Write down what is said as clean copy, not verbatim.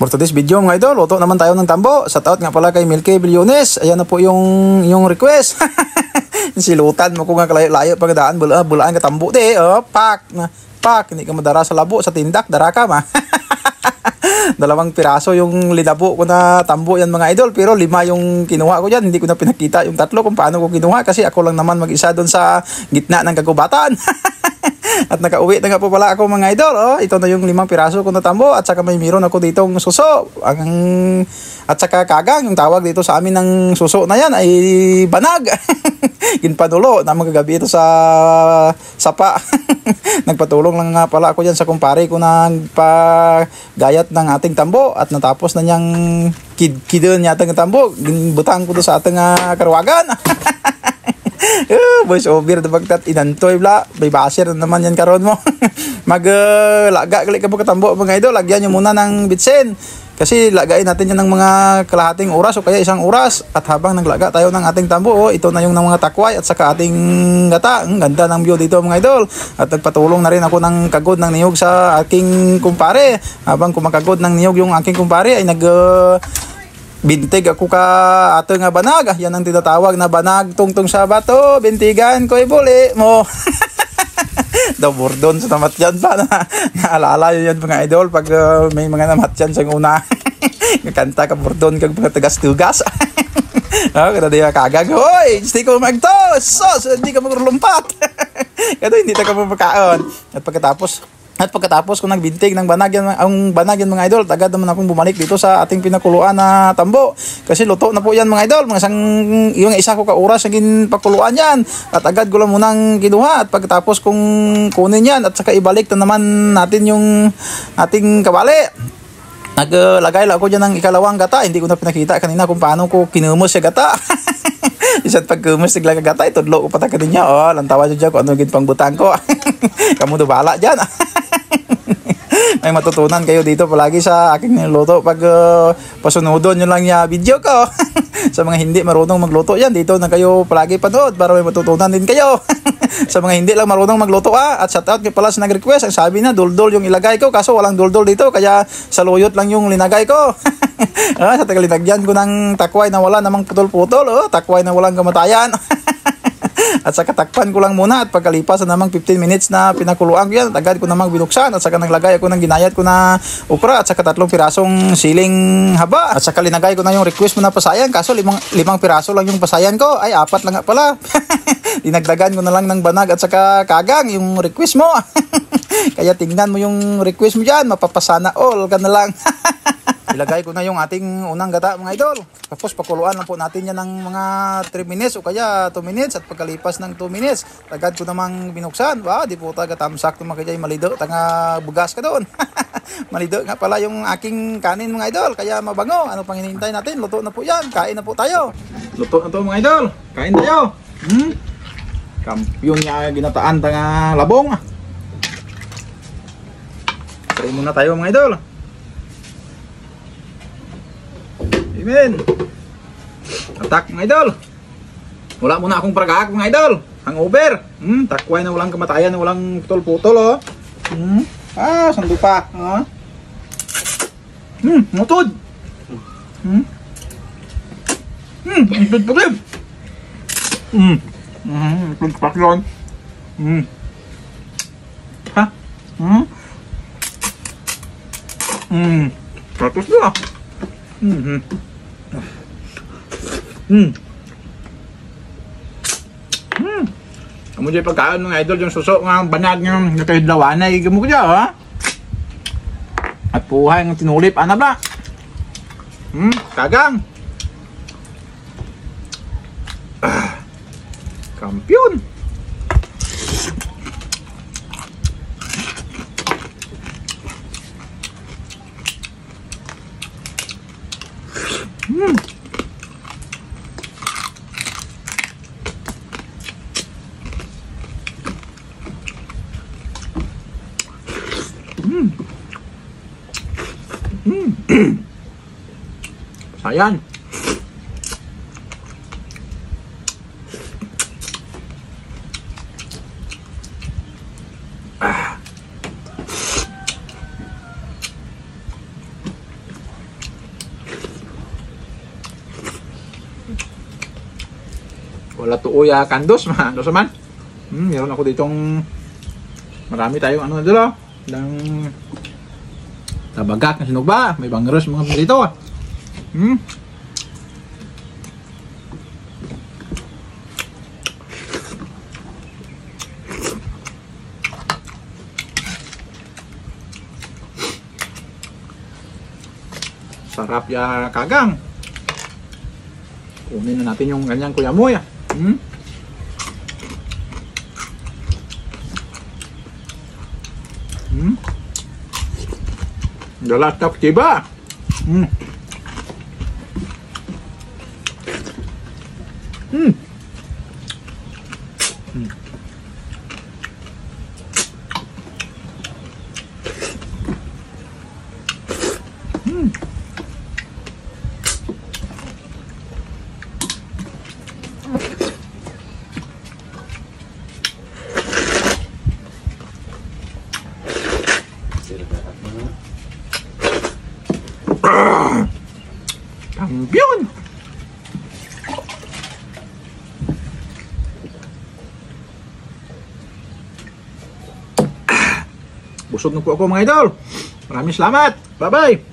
For today's video mga idol, luto naman tayo ng tambo. Shoutout nga pala kay Milky Bilyones. Ayan na po yung request. Silutan mo ko nga layo pagdaan, bulaan ka tambo de. Oh, pak, hindi ka madara sa labo, sa tindak, dara ka ma. 2 piraso yung linabo ko na tambo yan mga idol, pero 5 yung kinuha ko dyan. Hindi ko na pinakita yung 3 kung paano ko kinuha kasi ako lang naman mag-isa doon sa gitna ng kagubatan. At nakauwi na nga po pala ako mga idol. Oh, ito na yung 5 piraso ko na tambo at saka may meron ako ditong suso. At saka kagang, yung tawag dito sa amin ng suso na yan ay banag. Ginpanulo na magagabi ito sa sapa. Nagpatulong lang nga pala ako dyan sa kumpare ko na nagpagayat ng ating tambo at natapos na niyang kidon niya ating tambo. Ginbutang ko doon sa ating karwagan. Voice over the bagtat inantoy bla may basir na naman yan karon mo. Laga gali ka po katambo mga idol, lagyan nyo muna ng bitsin kasi lagayin natin yan ng mga kalahating oras o kaya 1 oras at habang naglaga tayo ng ating tambo, ito na yung ng mga takway at saka ating gata. Ang ganda ng view dito mga idol at nagpatulong na rin ako ng kagod ng niyog sa aking kumpare. Habang kumakagod ng niyog yung aking kumpare ay bintig ako ka ato nga banag. Yan ang tinatawag na banag tungtong sa bato. Bintigan ko ibuli mo. Daw burdon sa namatyan pa na naalala yun yan mga idol pag may mga namatyan sa una. Kanta ka burdon kag mga tagas-tugas. Kada di kagag, hoy, hindi ko magtos. So, hindi ka maglumpat. Kada hindi ta ka mapakaon. At pagkatapos kung nagbintig ng ang banag yan mga idol, agad naman akong bumalik dito sa ating pinakuluan na tambo. Kasi luto na po yan mga idol, yung 1 ko ka oras naging pakuluan yan. At agad ko lang munang kinuha at pagkatapos kung kunin yan at saka ibalik na naman natin yung ating kawali. Naglagay lang ako dyan ng 2 gata. Hindi ko na pinakita kanina kung paano ko kinumos yung gata. Isa't pagkumos naglaga gata, itudlo ko pataka din niya. Oh, lantawa dyan kung ano yung pangbutang ko. Kamu dubala dyan. May matutunan kayo dito palagi sa aking niluto pag pasunodon nyo lang yung video ko. Sa mga hindi marunong magluto yan, dito na kayo palagi panood para may matutunan din kayo. Sa mga hindi lang marunong magluto at shoutout kayo pala sa nag-request. Ang sabi na duldol yung ilagay ko kaso walang duldol dito kaya saluyot lang yung linagay ko. Sa tagalinagyan ko ng takway na wala namang putol-putol, takway na walang kamatayan. At saka takpan ko lang muna at pagkalipas na namang 15 minutes na pinakuluan ko yan, agad ko namang binuksan at saka naglagay ako ng ginayat ko na okra at saka 3 pirasong siling haba. At saka linagay ko na yung request mo na pasayan kaso 5 piraso lang yung pasayan ko. Ay 4 lang nga pala. Dinagdagan ko na lang ng banag at saka kagang yung request mo. Kaya tingnan mo yung request mo dyan, mapapasana all ka na lang. Ilagay ko na yung ating unang gata mga idol. Tapos pakuluan lang po natin yan ng mga 3 minutes o kaya 2 minutes. At pagkalipas ng 2 minutes, agad ko namang binuksan. Di po taga tamsak naman kaya malido. Tanga bugas ka doon. Malido nga pala yung aking kanin mga idol. Kaya mabango. Ano pang hinihintay natin? Luto na po yan. Kain na po tayo. Luto na to mga idol. Kain tayo. Kampyon niya ginataan tanga labong. Try muna tayo mga idol. Amen. Atak mga idol. Wala muna akong pragahak mga idol. Hangover. Takway na walang kamatayan, na walang putol-putol sando pa. Mutod. Mutod pa rin. Mutod pa rin. Ha? Tapos na. Kamu dyan pagkaan mga idol yung suso nga banag ng nakahidlawan na igamo ko dyan at puhay ng tinulip ana ba kagang kampyon. Ayan. wala tuoy kandos, ano sa man. Meron ako ditong marami tayong ano dito, ng tabagak na sinugba, may bangros mga dito. Sarap ya kagang. Kunin na natin yung ganyang kuyamoy. Dalat tak tiba. Kampiyon! Busog na po ako mga idol. Maraming salamat. Bye-bye.